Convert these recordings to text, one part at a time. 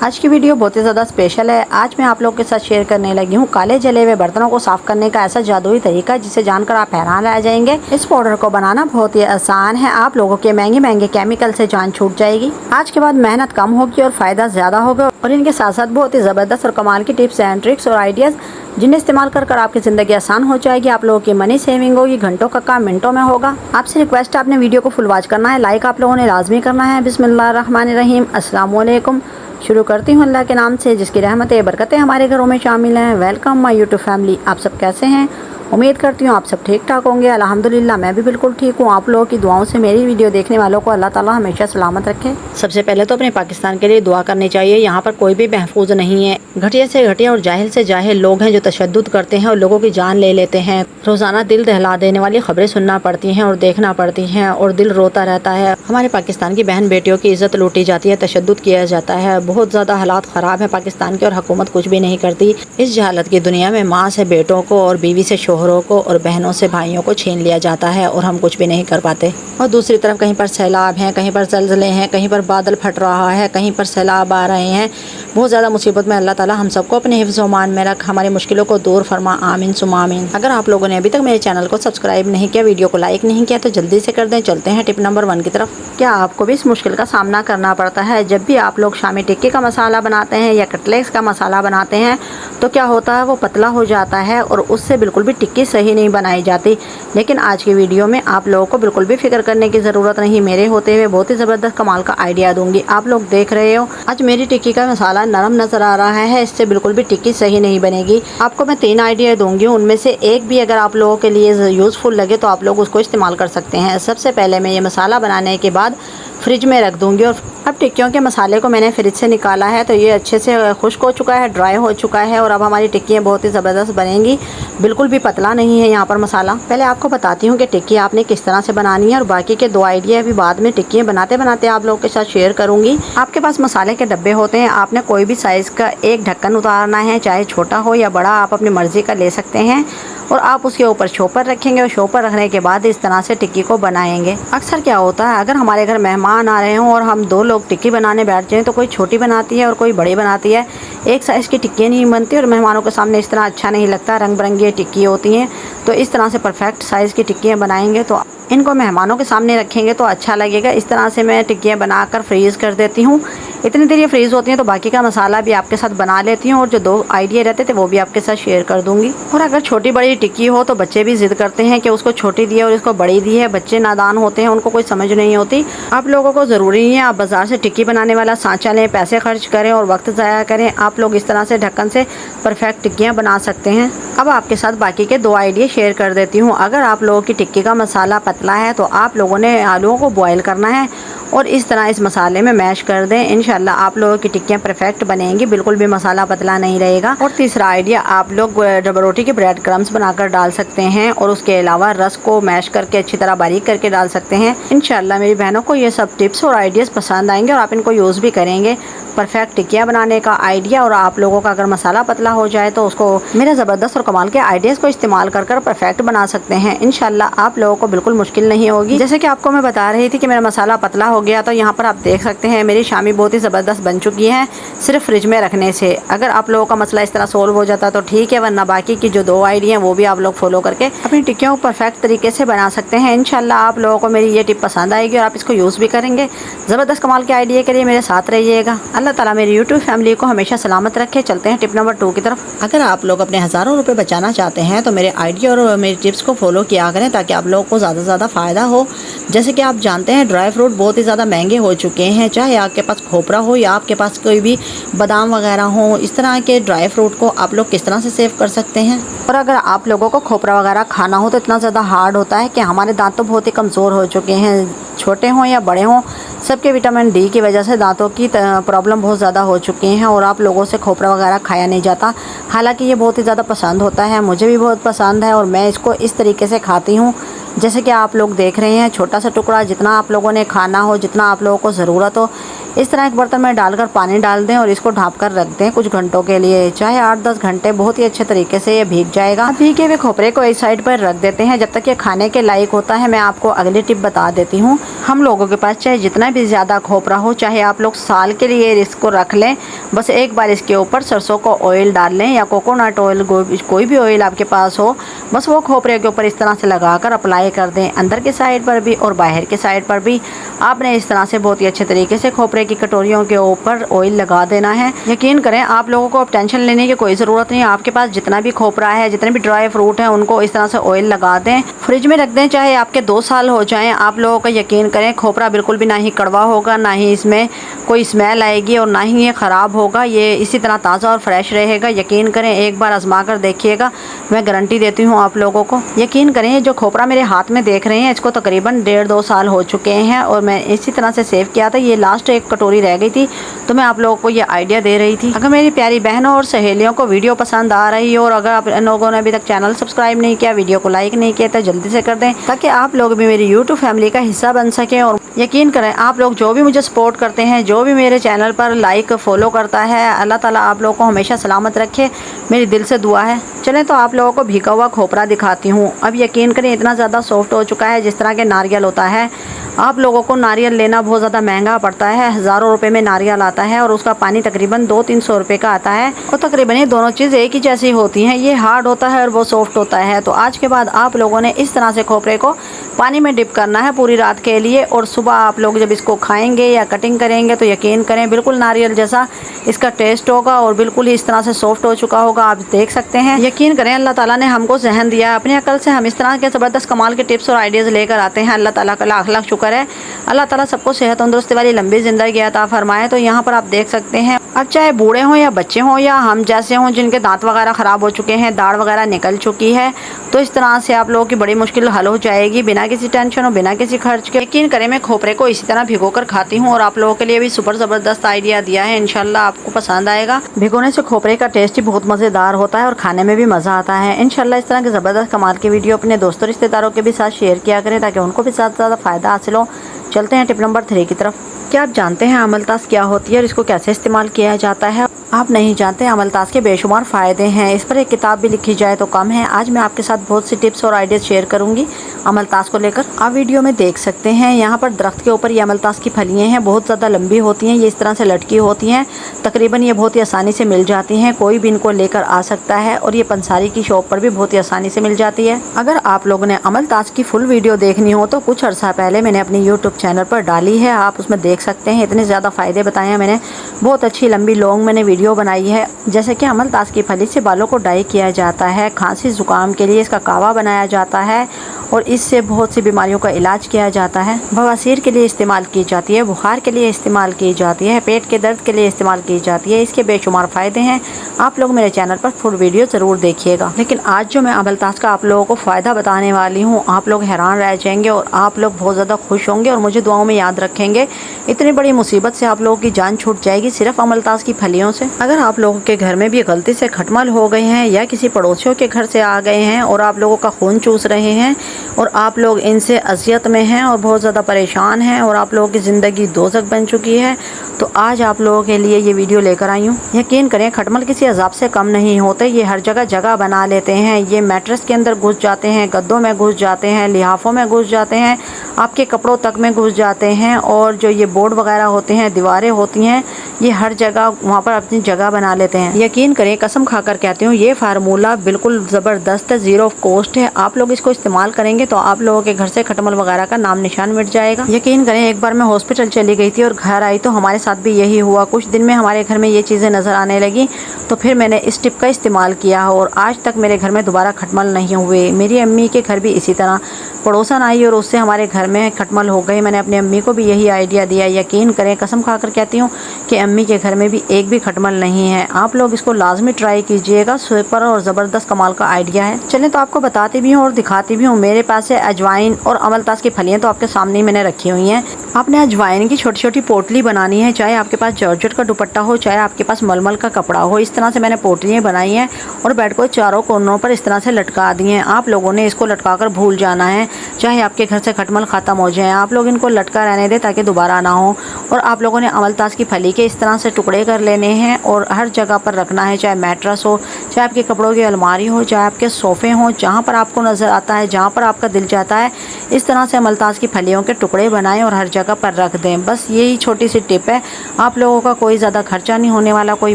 आज की वीडियो बहुत ही ज़्यादा स्पेशल है। आज मैं आप लोगों के साथ शेयर करने लगी हूँ काले जले हुए बर्तनों को साफ़ करने का ऐसा जादुई तरीका जिसे जानकर आप हैरान रह जाएंगे। इस पाउडर को बनाना बहुत ही आसान है। आप लोगों के महंगे महंगे केमिकल से जान छूट जाएगी। आज के बाद मेहनत कम होगी और फ़ायदा ज़्यादा होगा। और इनके साथ साथ बहुत ही ज़बरदस्त और कमाल की टिप्स एंड ट्रिक्स और आइडियाज़ जिन्हें इस्तेमाल कर आपकी ज़िंदगी आसान हो जाएगी। आप लोगों की मनी सेविंग होगी, घंटों का काम मिनटों में होगा। आपसे रिक्वेस्ट है, आपने वीडियो को फुल वॉच करना है, लाइक आप लोगों ने लाजमी करना है। बिस्मिल्लाहिर्रहमानिर्रहीम, अस्सलाम वालेकुम। शुरू करती हूँ अल्लाह के नाम से जिसकी रहमतें बरकतें हमारे घरों में शामिल हैं। Welcome my YouTube family. आप सब कैसे हैं? उम्मीद करती हूँ आप सब ठीक ठाक होंगे। अल्हम्दुलिल्लाह मैं भी बिल्कुल ठीक हूँ। आप लोगों की दुआओं से मेरी वीडियो देखने वालों को अल्लाह ताला हमेशा सलामत रखे। सबसे पहले तो अपने पाकिस्तान के लिए दुआ करनी चाहिए। यहाँ पर कोई भी महफूज नहीं है। घटिया से घटिया और जाहिल से जाहिल लोग हैं जो तशद्दुद करते हैं और लोगों की जान ले लेते हैं। रोज़ाना दिल दहला देने वाली खबरें सुनना पड़ती हैं और देखना पड़ती हैं और दिल रोता रहता है। हमारे पाकिस्तान की बहन बेटियों की इज़्ज़त लूटी जाती है, तशद्दुद किया जाता है। बहुत ज़्यादा हालात ख़राब है पाकिस्तान के और हुकूमत कुछ भी नहीं करती। इस जहालत की दुनिया में माँ से बेटों को और बीवी से शोहरों को और बहनों से भाइयों को छीन लिया जाता है और हम कुछ भी नहीं कर पाते। और दूसरी तरफ कहीं पर सैलाब हैं, कहीं पर ज़लज़ले हैं, कहीं पर बादल फट रहा है, कहीं पर सैलाब आ रहे हैं। बहुत ज़्यादा मुसीबत में अल्लाह ताला हम सबको अपने हिफ्ज़ व मान में रख, हमारी मुश्किलों को दूर फरमा। आमीन सुम्मा आमीन। अगर आप लोगों ने अभी तक मेरे चैनल को सब्सक्राइब नहीं किया, वीडियो को लाइक नहीं किया तो जल्दी से कर दें। चलते हैं टिप नंबर 1 की तरफ। क्या आपको भी इस मुश्किल का सामना करना पड़ता है? जब भी आप लोग शामी टिक्की का मसाला बनाते हैं या कटलेट्स का मसाला बनाते हैं तो क्या होता है, वो पतला हो जाता है और उससे बिल्कुल भी टिक्की सही नहीं बनाई जाती। लेकिन आज की वीडियो में आप लोगों को बिल्कुल भी फिक्र करने की ज़रूरत नहीं। मेरे होते हुए बहुत ही ज़बरदस्त कमाल का आइडिया दूंगी। आप लोग देख रहे हो आज मेरी टिक्की का मसाला नरम नज़र आ रहा है, इससे बिल्कुल भी टिक्की सही नहीं बनेगी। आपको मैं 3 आइडिया दूंगी, उनमें से एक भी अगर आप लोगों के लिए यूज़फुल लगे तो आप लोग उसको इस्तेमाल कर सकते हैं। सबसे पहले मैं ये मसाला बनाने के बाद फ्रिज में रख दूंगी। और अब टिक्कियों के मसाले को मैंने फ्रिज से निकाला है तो ये अच्छे से खुश्क हो चुका है, ड्राई हो चुका है। और अब हमारी टिक्कियाँ बहुत ही ज़बरदस्त बनेंगी, बिल्कुल भी पतला नहीं है यहाँ पर मसाला। पहले आपको बताती हूँ कि टिक्की आपने किस तरह से बनानी है और बाकी के 2 आइडिया भी बाद में टिक्कियाँ बनाते बनाते आप लोगों के साथ शेयर करूँगी। आपके पास मसाले के डब्बे होते हैं, आपने कोई भी साइज़ का एक ढक्कन उतारना है, चाहे छोटा हो या बड़ा, आप अपनी मर्ज़ी का ले सकते हैं। और आप उसके ऊपर शोपर रखेंगे और शोपर रखने के बाद इस तरह से टिक्की को बनाएंगे। अक्सर क्या होता है, अगर हमारे घर मेहमान आ रहे हों और हम 2 लोग टिक्की बनाने बैठ जाएं तो कोई छोटी बनाती है और कोई बड़ी बनाती है। एक साइज़ की टिक्की नहीं बनती और मेहमानों के सामने इस तरह अच्छा नहीं लगता। रंग बिरंगी टिक्की होती हैं, तो इस तरह से परफेक्ट साइज़ की टिक्कियाँ बनाएंगे तो इनको मेहमानों के सामने रखेंगे तो अच्छा लगेगा। इस तरह से मैं टिक्कियाँ बनाकर फ्रीज़ कर देती हूँ। इतनी देर ये फ्रीज़ होती हैं तो बाकी का मसाला भी आपके साथ बना लेती हूँ और जो 2 आइडिया रहते थे वो भी आपके साथ शेयर कर दूँगी। और अगर छोटी बड़ी टिक्की हो तो बच्चे भी ज़िद करते हैं कि उसको छोटी दी है और इसको बड़ी दी है। बच्चे नादान होते हैं, उनको कोई समझ नहीं होती। आप लोगों को ज़रूरी नहीं है आप बाज़ार से टिक्की बनाने वाला सांचा लें, पैसे खर्च करें और वक्त ज़ाया करें। आप लोग इस तरह से ढक्कन से परफेक्ट टिक्कियाँ बना सकते हैं। अब आपके साथ बाकी के 2 आइडिया शेयर कर देती हूँ। अगर आप लोगों की टिक्की का मसाला पतला है तो आप लोगों ने आलूओं को बॉयल करना है और इस तरह इस मसाले में मैश कर दें। इंशाल्लाह आप लोगों की टिक्कियाँ परफेक्ट बनेंगी, बिल्कुल भी मसाला पतला नहीं रहेगा। और तीसरा आइडिया, आप लोग डबल रोटी के ब्रेड क्रम्स बनाकर डाल सकते हैं और उसके अलावा रस को मैश करके अच्छी तरह बारीक करके डाल सकते हैं। इंशाल्लाह मेरी बहनों को ये सब टिप्स और आइडियाज़ पसंद आएंगे और आप इनको यूज़ भी करेंगे। परफेक्ट टिक्कियाँ बनाने का आइडिया और आप लोगों का अगर मसाला पतला हो जाए तो उसको मेरे ज़बरदस्त और कमाल के आइडियाज़ को इस्तेमाल कर परफेक्ट बना सकते हैं। इंशाल्लाह आप लोगों को बिल्कुल मुश्किल नहीं होगी। जैसे कि आपको मैं बता रही थी कि मेरा मसाला पतला हो गया तो यहाँ पर आप देख सकते हैं मेरी शामी बहुत ही ज़बरदस्त बन चुकी है सिर्फ फ्रिज में रखने से। अगर आप लोगों का मसला इस तरह सोल्व हो जाता तो ठीक है, वरना बाकी की जो 2 आइडिया हैं वो भी आप लोग फॉलो करके अपनी टिक्कियों को परफेक्ट तरीके से बना सकते हैं। इंशाल्लाह आप लोगों को मेरी ये टिप पसंद आएगी और आप इसको यूज़ भी करेंगे। ज़बरदस्त कमाल के आइडिया के लिए मेरे साथ रहिएगा। अल्लाह ताला मेरी यूट्यूब फैमिली को हमेशा सलामत रखे। चलते हैं टिप नंबर 2 की तरफ। अगर आप लोग अपने हज़ारों रुपए बचाना चाहते हैं तो मेरे आइडिया और मेरी टिप्स को फॉलो किया करें ताकि आप लोगों को ज़्यादा से ज़्यादा फ़ायदा हो। जैसे कि आप जानते हैं ड्राई फ्रूट बहुत ही ज़्यादा महंगे हो चुके हैं, चाहे आपके पास खोपरा हो या आपके पास कोई भी बादाम वगैरह हो। इस तरह के ड्राई फ्रूट को आप लोग किस तरह से सेव कर सकते हैं। और अगर आप लोगों को खोपरा वगैरह खाना हो तो इतना ज़्यादा हार्ड होता है कि हमारे दांत तो बहुत ही कमज़ोर हो चुके हैं, छोटे हों या बड़े हों, सबके विटामिन डी की वजह से दांतों की प्रॉब्लम बहुत ज़्यादा हो चुकी हैं और आप लोगों से खोपरा वगैरह खाया नहीं जाता। हालांकि ये बहुत ही ज़्यादा पसंद होता है, मुझे भी बहुत पसंद है और मैं इसको इस तरीके से खाती हूँ जैसे कि आप लोग देख रहे हैं। छोटा सा टुकड़ा, जितना आप लोगों ने खाना हो, जितना आप लोगों को ज़रूरत हो, इस तरह एक बर्तन में डालकर पानी डाल दें और इसको ढाँप कर रख दें कुछ घंटों के लिए, चाहे 8-10 घंटे, बहुत ही अच्छे तरीके से ये भीग जाएगा। भीगे हुए खोपरे को इस साइड पर रख देते हैं जब तक ये खाने के लायक होता है। मैं आपको अगली टिप बता देती हूँ। हम लोगों के पास चाहे जितना भी ज़्यादा खोपरा हो, चाहे आप लोग साल के लिए इसको रख लें, बस एक बार इसके ऊपर सरसों को ऑयल डाल लें या कोकोनट ऑयल, कोई भी ऑयल आपके पास हो, बस वो खोपरे के ऊपर इस तरह से लगाकर अप्लाई कर दें, अंदर की साइड पर भी और बाहर की साइड पर भी। आपने इस तरह से बहुत ही अच्छे तरीके से खोपरे की कटोरियों के ऊपर ऑयल लगा देना है। यकीन करें, आप लोगों को अब टेंशन लेने की कोई ज़रूरत नहीं है। आपके पास जितना भी खोपरा है, जितने भी ड्राई फ्रूट है, उनको इस तरह से ऑयल लगा दें, फ्रिज में रख दें, चाहे आपके 2 साल हो जाएं। आप लोगों का यकीन करें, खोपरा बिल्कुल भी ना ही कड़वा होगा, ना ही इसमें कोई स्मेल आएगी और ना ही ये ख़राब होगा। ये इसी तरह ताज़ा और फ्रेश रहेगा। यकीन करें, एक बार आजमा कर देखिएगा, मैं गारंटी देती हूँ आप लोगों को। यकीन करें, जो खोपरा मेरे हाथ में देख रहे हैं, इसको तकरीबन 1.5-2 साल हो चुके हैं और मैं इसी तरह से सेव किया था। ये लास्ट एक कटोरी रह गई थी तो मैं आप लोगों को ये आइडिया दे रही थी। अगर मेरी प्यारी बहनों और सहेलियों को वीडियो पसंद आ रही हो और अगर आप लोगों ने अभी तक चैनल सब्सक्राइब नहीं किया, वीडियो को लाइक नहीं किया, तो जल्दी से कर दें ताकि आप लोग भी मेरी यूट्यूब फैमिली का हिस्सा बन सकें। और यकीन करें, आप लोग जो भी मुझे सपोर्ट करते हैं, जो भी मेरे चैनल पर लाइक फॉलो करता है, अल्लाह ताला आप लोगों को हमेशा सलामत रखे, मेरी दिल से दुआ है। चलें तो आप लोगों को भीगा हुआ खोपरा दिखाती हूँ। अब यकीन करें, इतना ज़्यादा सॉफ्ट हो चुका है, जिस तरह के नारियल होता है। आप लोगों को नारियल लेना बहुत ज़्यादा महंगा पड़ता है, हज़ारों रुपए में नारियल आता है और उसका पानी तकरीबन 200-300 रुपए का आता है और तकरीबन ये दोनों चीज़ एक ही जैसी होती हैं। ये हार्ड होता है और वो सॉफ्ट होता है। तो आज के बाद आप लोगों ने इस तरह से खोपरे को पानी में डिप करना है पूरी रात के लिए और सुबह आप लोग जब इसको खाएंगे या कटिंग करेंगे तो यकीन करें, बिल्कुल नारियल जैसा इसका टेस्ट होगा और बिल्कुल ही इस तरह से सॉफ्ट हो चुका होगा। आप देख सकते हैं। यकीन करें, अल्लाह ताला ने हमको जहन दिया है, अपनी अकल से हम इस तरह के ज़बरदस्त कमाल के टिप्स और आइडियाज़ लेकर आते हैं। अल्लाह ताला का लाख लाख शुक्र है। अल्लाह ताला सबको सेहत तंदुरुस्ती वाली लंबी ज़िंदगी अता फरमाए। तो यहाँ पर आप देख सकते हैं, अब चाहे बूढ़े हों या बच्चे हों या हम जैसे हों जिनके दांत वगैरह ख़राब हो चुके हैं, दाढ़ वगैरह निकल चुकी है, तो इस तरह से आप लोगों की बड़ी मुश्किल हल हो जाएगी बिना किसी टेंशन और बिना किसी खर्च के। यकीन करें, मैं खोपरे को इसी तरह भिगो कर खाती हूँ और आप लोगों के लिए भी सुपर ज़बरदस्त आइडिया दिया है। इंशाल्लाह आपको पसंद आएगा। भिगोने से खोपरे का टेस्ट ही बहुत मज़ेदार होता है और खाने में भी मज़ा आता है। इंशाल्लाह इस तरह की ज़बरदस्त कमाल की वीडियो अपने दोस्तों रिश्तेदारों के भी साथ शेयर किया करें ताकि उनको भी ज़्यादा से ज़्यादा फ़ायदा हासिल हो। चलते हैं टिप नंबर 3 की तरफ। क्या आप जानते हैं अमलतास क्या होती है और इसको कैसे इस्तेमाल किया जाता है? आप नहीं जानते, अमलतास के बेशुमार फ़ायदे हैं। इस पर एक किताब भी लिखी जाए तो कम है। आज मैं आपके साथ बहुत सी टिप्स और आइडियाज़ शेयर करूंगी अमलतास को लेकर। आप वीडियो में देख सकते हैं, यहाँ पर दरख्त के ऊपर ये अमलतास की फलियाँ हैं, बहुत ज़्यादा लंबी होती हैं, ये इस तरह से लटकी होती हैं। तकरीबन ये बहुत ही आसानी से मिल जाती हैं, कोई भी इनको लेकर आ सकता है और ये पंसारी की शॉप पर भी बहुत ही आसानी से मिल जाती है। अगर आप लोगों ने अमलतास की फुल वीडियो देखनी हो तो कुछ अर्सा पहले मैंने अपनी यूट्यूब चैनल पर डाली है, आप उसमें देख सकते हैं। इतने ज़्यादा फ़ायदे बताए हैं मैंने, बहुत अच्छी लंबी लॉन्ग मैंने वीडियो बनाई है। जैसे कि अमलतास की फली से बालों को डाई किया जाता है, खांसी ज़ुकाम के लिए इसका कावा बनाया जाता है और इससे बहुत सी बीमारियों का इलाज किया जाता है। बवासीर के लिए इस्तेमाल की जाती है, बुखार के लिए इस्तेमाल की जाती है, पेट के दर्द के लिए इस्तेमाल की जाती है। इसके बेशुमार फ़ायदे हैं। आप लोग मेरे चैनल पर फुल वीडियो ज़रूर देखिएगा। लेकिन आज जो मैं अमलतास का आप लोगों को फ़ायदा बताने वाली हूँ, आप लोग हैरान रह जाएंगे और आप लोग बहुत ज़्यादा खुश होंगे और मुझे दुआओं में याद रखेंगे। इतनी बड़ी मुसीबत से आप लोगों की जान छूट जाएगी सिर्फ अमलतास की फलियों से। अगर आप लोगों के घर में भी गलती से खटमल हो गए हैं या किसी पड़ोसियों के घर से आ गए हैं और आप लोगों का खून चूस रहे हैं और आप लोग इनसे अज़ियत में हैं और बहुत ज़्यादा परेशान हैं और आप लोगों की ज़िंदगी दोज़ख बन चुकी है, तो आज आप लोगों के लिए ये वीडियो लेकर आई हूँ। यकीन करें, खटमल किसी अज़ाब से कम नहीं होते। ये हर जगह जगह बना लेते हैं। ये मैट्रेस के अंदर घुस जाते हैं, गद्दों में घुस जाते हैं, लिहाफ़ों में घुस जाते हैं, आपके कपड़ों तक में घुस जाते हैं और जो ये बोर्ड वगैरह होते हैं, दीवारें होती हैं, ये हर जगह वहाँ पर अपनी जगह बना लेते हैं। यकीन करें, कसम खाकर कहती हूँ, ये फार्मूला बिल्कुल ज़बरदस्त है, ज़ीरो कॉस्ट है। आप लोग इसको इस्तेमाल करेंगे तो आप लोगों के घर से खटमल वगैरह का नाम निशान मिट जाएगा। यकीन करें, एक बार मैं हॉस्पिटल चली गई थी और घर आई तो हमारे साथ भी यही हुआ। कुछ दिन में हमारे घर में ये चीज़ें नज़र आने लगी तो फिर मैंने इस टिप का इस्तेमाल किया और आज तक मेरे घर में दोबारा खटमल नहीं हुए। मेरी अम्मी के घर भी इसी तरह पड़ोसन आई और उससे हमारे घर में खटमल हो गए। मैंने अपनी अम्मी को भी यही आइडिया दिया। यकीन करें, कसम खाकर कहती हूँ कि अम्मी के घर में भी एक भी खटमल नहीं है। आप लोग इसको लाजमी ट्राई कीजिएगा, सुपर और ज़बरदस्त कमाल का आइडिया है। चलें तो आपको बताती भी हूँ और दिखाती भी हूँ। मेरे पास है अजवाइन और अमलतास की फलियाँ, तो आपके सामने ही मैंने रखी हुई हैं। आपने अजवाइन की छोटी छोटी पोटली बनानी है, चाहे आपके पास जॉर्जेट का दुपट्टा हो, चाहे आपके पास मलमल का कपड़ा हो। इस तरह से मैंने पोटलियाँ बनाई हैं और बेड को चारों कोनों पर इस तरह से लटका दी हैं। आप लोगों ने इसको लटका कर भूल जाना है। चाहे आपके घर से खटमल ख़त्म हो जाए, आप लोग इनको लटका रहने दें ताकि दोबारा ना हो। और आप लोगों ने अमलतास की फली के इस तरह से टुकड़े कर लेने हैं और हर जगह पर रखना है, चाहे मैट्रेस हो, चाहे आपके कपड़ों की अलमारी हो, चाहे आपके सोफ़े हों, जहाँ पर आपको नज़र आता है, जहाँ पर आपका दिल चाहता है, इस तरह से अमलतास की फलियों के टुकड़े बनाएं और हर जगह पर रख दें। बस यही छोटी सी टिप है, आप लोगों का कोई ज़्यादा खर्चा नहीं होने वाला, कोई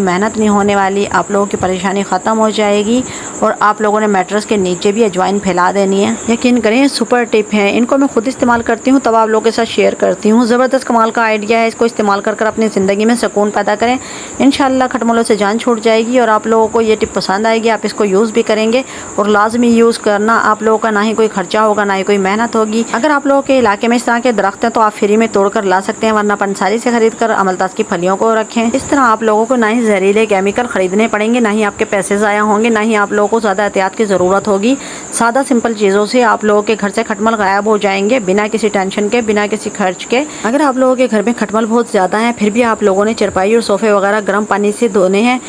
मेहनत नहीं होने वाली, आप लोगों की परेशानी ख़त्म हो जाएगी। और आप लोगों ने मैट्रेस के नीचे भी अजवाइन फैला देनी है। यकीन करें सुपर टिप है, इनको मैं खुद इस्तेमाल करती हूँ तब आप लोगों के साथ शेयर करती हूँ। ज़बरदस्त कमाल का आइडिया है, इसको इस्तेमाल कर अपनी ज़िंदगी में सुकून पैदा करें। इंशाल्लाह खटमलों से जान छूट जाएगी और आप लोगों को ये टिप पसंद आएगी, आप इसको यूज़ भी करेंगे और लाजमी यूज़ करना। आप लोगों का ना ही कोई खर्चा होगा, ना ही कोई मेहनत होगी। अगर आप लोगों के इलाके में इस तरह के दरख्त हैं तो आप फ्री में तोड़ कर ला सकते हैं, वरना पंसारी से खरीद कर अमलतास की फलियों को रखें। इस तरह आप लोगों को ना ही जहरीले केमिकल खरीदने पड़ेंगे, ना ही आपके पैसे ज़ाया होंगे, ना ही आप लोगों को ज़्यादा एहतियात की ज़रूरत होगी। सादा सिंपल चीज़ों से आप लोगों के घर से खटमल गायब हो जाएंगे, बिना किसी टेंशन के, बिना किसी खर्च के। अगर आप लोगों के घर में खटमल बहुत ज़्यादा है, फिर भी आप लोगों ने चारपाई और सोफ़े वगैरह गर्म पानी से धोने हैं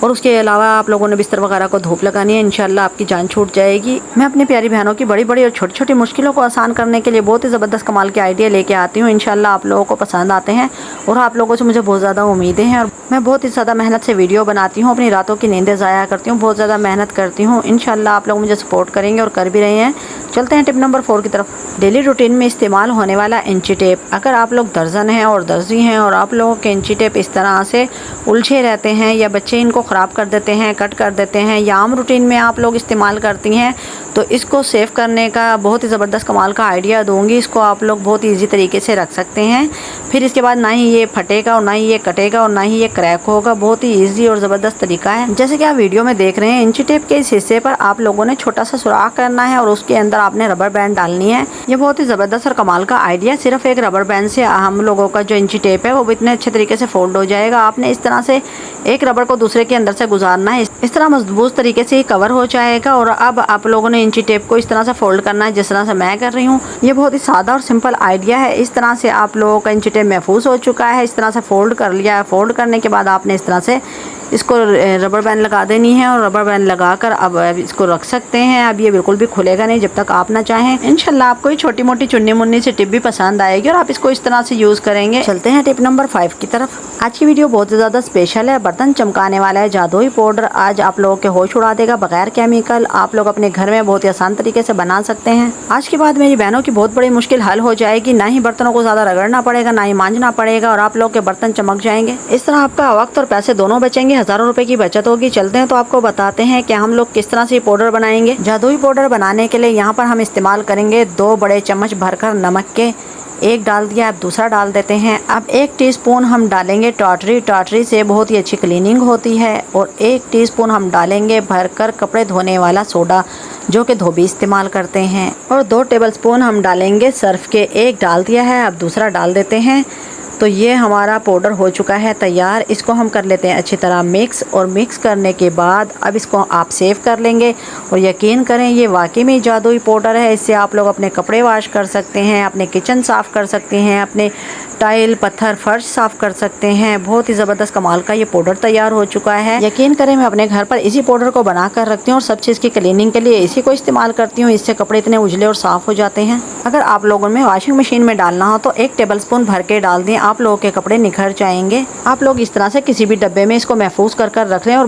और उसके अलावा आप लोगों ने बिस्तर वगैरह को धूप लगानी है, इंशाल्लाह आपकी जान छूट जाएगी। मैं अपनी प्यारी बहनों की बड़ी बड़ी और छोटी छोटी मुश्किलों को आसान करने के लिए बहुत ही ज़बरदस्त कमाल के आइडिया लेके आती हूँ। इंशाल्लाह आप लोगों को पसंद आते हैं और आप लोगों से मुझे बहुत ज़्यादा उम्मीदें हैं। और मैं बहुत ही ज़्यादा मेहनत से वीडियो बनाती हूँ, अपनी रातों की नींदें ज़ाया करती हूँ, बहुत ज़्यादा मेहनत करती हूँ। इंशाल्लाह आप लोग मुझे सपोर्ट करेंगे और कर भी रहे हैं। चलते हैं टिप नंबर 4 की तरफ। डेली रूटीन में इस्तेमाल होने वाला इंची टेप। अगर आप लोग दर्जन हैं और दर्जी हैं और आप लोगों के इंची टेप इस तरह से उलझे रहते हैं या बच्चे इनको ख़राब कर देते हैं, कट कर देते हैं, या आम रूटीन में आप लोग इस्तेमाल करती हैं, तो इसको सेव करने का बहुत ही ज़बरदस्त कमाल का आइडिया दूंगी। इसको आप लोग बहुत ही ईजी तरीके से रख सकते हैं, फिर इसके बाद ना ही ये फटेगा और ना ही ये कटेगा और ना ही ये क्रैक होगा। बहुत ही ईजी और ज़बरदस्त तरीका है। जैसे कि आप वीडियो में देख रहे हैं, इंची टेप के इस हिस्से पर आप लोगों ने छोटा सा सुराख करना है और उसके अंदर आपने रबर बैंड डालनी है। ये बहुत ही ज़बरदस्त और कमाल का आइडिया। सिर्फ एक रबर बैंड से हम लोगों का जो इंची टेप है वो इतने अच्छे तरीके से फोल्ड हो जाएगा। आपने इस तरह से एक रबर को दूसरे के अंदर से गुजारना है, इस तरह मजबूत तरीके से ही कवर हो जाएगा। और अब आप लोगों ने इंची टेप को इस तरह से फोल्ड करना है जिस तरह से मैं कर रही हूँ। ये बहुत ही सादा और सिंपल आइडिया है। इस तरह से आप लोगों का इंची टेप महफूज हो चुका है। इस तरह से फोल्ड कर लिया है। फोल्ड करने के बाद आपने इस तरह से इसको रबर बैंड लगा देनी है और रबर बैंड लगाकर अब इसको रख सकते हैं। अब ये बिल्कुल भी खुलेगा नहीं जब तक आप ना चाहें। इंशाल्लाह आपको ये छोटी मोटी चुन्नी मुन्नी से टिप भी पसंद आएगी और आप इसको इस तरह से यूज़ करेंगे। चलते हैं टिप नंबर 5 की तरफ। आज की वीडियो बहुत ज़्यादा स्पेशल है, बर्तन चमकाने वाला है जादुई पाउडर। आज आप लोगों के होश उड़ा देगा, बगैर केमिकल। आप लोग अपने घर में बहुत ही आसान तरीके से बना सकते हैं। आज के बाद मेरी बहनों की बहुत बड़ी मुश्किल हल हो जाएगी, ना ही बर्तनों को ज़्यादा रगड़ना पड़ेगा, ना ही मांजना पड़ेगा और आप लोग के बर्तन चमक जाएंगे। इस तरह आपका वक्त और पैसे दोनों बचेंगे, हज़ारों रुपए की बचत होगी। चलते हैं तो आपको बताते हैं कि हम लोग किस तरह से पाउडर बनाएंगे। जादुई पाउडर बनाने के लिए यहाँ पर हम इस्तेमाल करेंगे 2 बड़े चम्मच भरकर नमक के। एक डाल दिया, अब दूसरा डाल देते हैं। अब 1 टीस्पून हम डालेंगे टाटरी। टाटरी से बहुत ही अच्छी क्लीनिंग होती है। और 1 टीस्पून हम डालेंगे भरकर कपड़े धोने वाला सोडा, जो कि धोबी इस्तेमाल करते हैं। और 2 टेबलस्पून हम डालेंगे सर्फ के। 1 डाल दिया है, अब दूसरा डाल देते हैं। तो ये हमारा पाउडर हो चुका है तैयार। इसको हम कर लेते हैं अच्छी तरह मिक्स। और मिक्स करने के बाद अब इसको आप सेव कर लेंगे। और यकीन करें ये वाकई में जादुई पाउडर है। इससे आप लोग अपने कपड़े वॉश कर सकते हैं, अपने किचन साफ़ कर सकते हैं, अपने टाइल पत्थर फर्श साफ़ कर सकते हैं। बहुत ही ज़बरदस्त कमाल का ये पाउडर तैयार हो चुका है। यकीन करें मैं अपने घर पर इसी पाउडर को बना कर रखती हूँ और सब चीज़ की क्लीनिंग के लिए इसी को इस्तेमाल करती हूँ। इससे कपड़े इतने उजले और साफ़ हो जाते हैं। अगर आप लोगों में वॉशिंग मशीन में डालना हो तो 1 टेबलस्पून भर के डाल दें, आप लोगों के कपड़े निखर जाएंगे। आप लोग इस तरह से किसी भी डब्बे में इसको महफूज कर रख लें और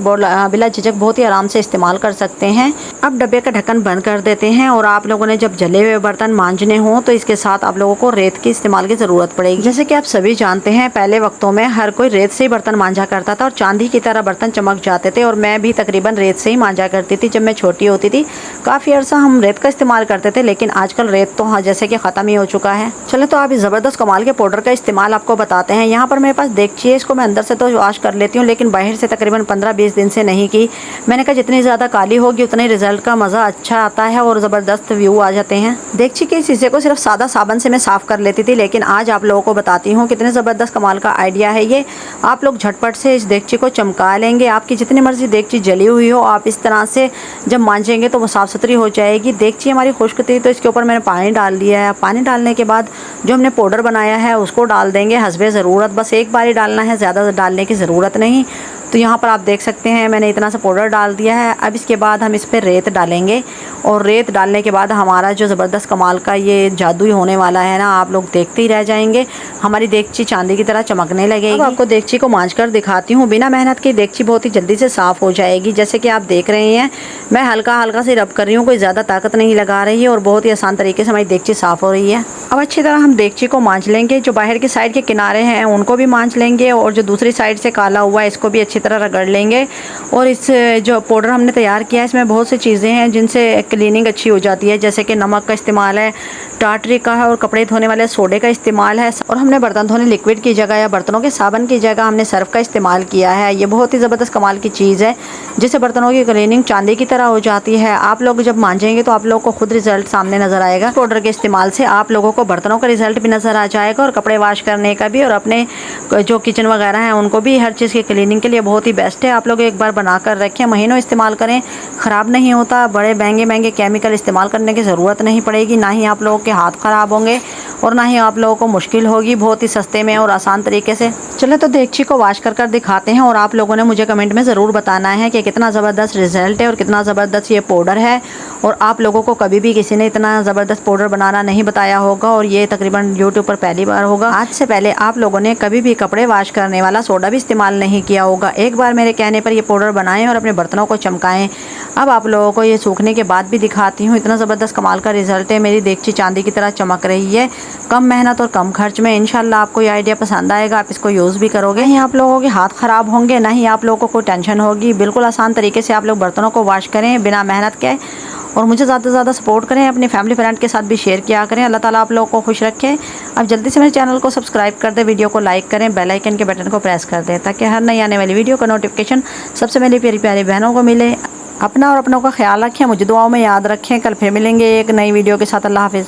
बिला झिझक बहुत ही आराम से इस्तेमाल कर सकते हैं। अब डब्बे का ढक्कन बंद कर देते हैं। और आप लोगों ने जब जले हुए बर्तन मांजने हों तो इसके साथ आप लोगों को रेत की इस्तेमाल की ज़रूरत पड़ेगी। जैसे कि आप सभी जानते हैं, पहले वक्तों में हर कोई रेत से ही बर्तन मांजा करता था और चांदी की तरह बर्तन चमक जाते थे। और मैं भी तकरीबन रेत से ही मांजा करती थी जब मैं छोटी होती थी। काफ़ी अर्सा हम रेत का इस्तेमाल करते थे, लेकिन आजकल रेत तो हाँ जैसे कि ख़त्म ही हो चुका है। चले तो आप इस ज़बरदस्त कमाल के पाउडर का इस्तेमाल आपको बताते हैं। यहाँ पर मेरे पास देखिए, इसको मैं अंदर से तो वॉश कर लेती हूँ, लेकिन बाहर से तकरीबन 15-20 दिन से नहीं की। मैंने कहा जितनी ज़्यादा काली होगी उतने रिजल्ट का मज़ा अच्छा आता है और ज़बरदस्त व्यू आ जाते हैं। देखिए कि इस शीशे को सिर्फ सादा साबुन से मैं साफ़ कर लेती थी, लेकिन आज आप लोगों को बताती हूँ कितने ज़बरदस्त कमाल का आइडिया है ये। आप लोग झटपट से इस देगची को चमका लेंगे। आपकी जितनी मर्जी देगची जली हुई हो, आप इस तरह से जब मांजेंगे तो वो साफ़ सुथरी हो जाएगी। देगची हमारी खुश्क थी तो इसके ऊपर मैंने पानी डाल दिया है। पानी डालने के बाद जो हमने पाउडर बनाया है उसको डाल देंगे हस्बे ज़रूरत। बस एक बार ही डालना है, ज़्यादा डालने की ज़रूरत नहीं। तो यहाँ पर आप देख सकते हैं मैंने इतना सा पाउडर डाल दिया है। अब इसके बाद हम इस पर रेत डालेंगे और रेत डालने के बाद हमारा जो ज़बरदस्त कमाल का ये जादू ही होने वाला है ना, आप लोग देखते ही रह जाएंगे। हमारी देगची चांदी की तरह चमकने लगेगी। अब आपको देगची को मांझ कर दिखाती हूँ। बिना मेहनत की देगची बहुत ही जल्दी से साफ़ हो जाएगी। जैसे कि आप देख रहे हैं मैं हल्का हल्का से रब कर रही हूँ, कोई ज़्यादा ताकत नहीं लगा रही है और बहुत ही आसान तरीके से हमारी देगची साफ़ हो रही है। अब अच्छी तरह हम देगची को मांझ लेंगे। जो बाहर की साइड के किनारे हैं उनको भी मांझ लेंगे और जो दूसरी साइड से काला हुआ है इसको भी अच्छी तरह रगड़ लेंगे। और इस जो पाउडर हमने तैयार किया है इसमें बहुत सी चीज़ें हैं जिनसे क्लीनिंग अच्छी हो जाती है। जैसे कि नमक का इस्तेमाल है, टाटरी का है और कपड़े धोने वाले सोडे का इस्तेमाल है। और हमने बर्तन धोने लिक्विड की जगह या बर्तनों के साबुन की जगह हमने सर्फ का इस्तेमाल किया है। ये बहुत ही ज़बरदस्त कमाल की चीज़ है जिससे बर्तनों की क्लीनिंग चांदी की तरह हो जाती है। आप लोग जब मांजेंगे तो आप लोगों को खुद रिजल्ट सामने नज़र आएगा। पाउडर के इस्तेमाल से आप लोगों को बर्तनों का रिजल्ट भी नज़र आ जाएगा और कपड़े वॉश करने का भी, और अपने जो किचन वगैरह हैं उनको भी हर चीज़ की क्लीनिंग के लिए बहुत ही बेस्ट है। आप लोग एक बार बना कर रखें, महीनों इस्तेमाल करें, ख़राब नहीं होता। बड़े महंगे महंगे केमिकल इस्तेमाल करने की ज़रूरत नहीं पड़ेगी, ना ही आप लोगों के हाथ ख़राब होंगे और ना ही आप लोगों को मुश्किल होगी। बहुत ही सस्ते में और आसान तरीके से। चले तो देगची को वॉश कर दिखाते हैं और आप लोगों ने मुझे कमेंट में ज़रूर बताना है कि कितना ज़बरदस्त रिजल्ट है और कितना ज़बरदस्त ये पाउडर है। और आप लोगों को कभी भी किसी ने इतना ज़बरदस्त पाउडर बनाना नहीं बताया होगा और ये तकरीबन यूट्यूब पर पहली बार होगा। आज से पहले आप लोगों ने कभी भी कपड़े वॉश करने वाला सोडा भी इस्तेमाल नहीं किया होगा। एक बार मेरे कहने पर ये पाउडर बनाएं और अपने बर्तनों को चमकाएं। अब आप लोगों को ये सूखने के बाद भी दिखाती हूँ। इतना ज़बरदस्त कमाल का रिजल्ट है। मेरी देगची चांदी की तरह चमक रही है, कम मेहनत और कम खर्च में। इंशाल्लाह आपको ये आइडिया पसंद आएगा, आप इसको यूज़ भी करोगे। नहीं आप लोगों के हाथ ख़राब होंगे, ना ही आप लोगों को कोई टेंशन होगी। बिल्कुल आसान तरीके से आप लोग बर्तनों को वॉश करें बिना मेहनत के और मुझे ज़्यादा से ज़्यादा सपोर्ट करें। अपनी फैमिली फ्रेंड के साथ भी शेयर किया करें। अल्लाह ताला आप लोगों को खुश रखे। अब जल्दी से मेरे चैनल को सब्सक्राइब कर दें, वीडियो को लाइक करें, बेल आइकन के बटन को प्रेस कर दें ताकि हर नई आने वाली वीडियो का नोटिफिकेशन सबसे मेरी प्यारी प्यारी बहनों को मिले। अपना और अपनों का ख्याल रखें, मुझे दुआओं में याद रखें। कल फिर मिलेंगे एक नई वीडियो के साथ। अल्लाह हाफिज़।